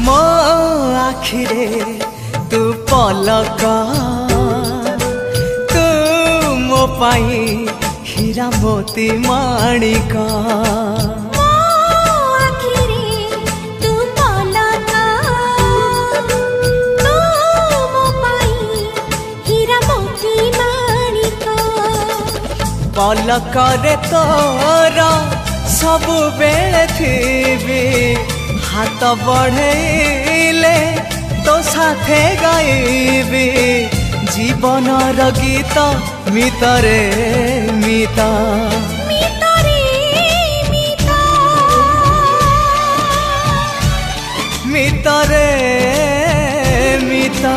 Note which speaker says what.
Speaker 1: मो आखिरे तू पलक तू मो पाई हीरा मोती माणिक पलकरे तोर सब बेले थी हाथ बढ़ेले तो साथे गाइबी जीवन गीत मितरे मिता मितरे मिता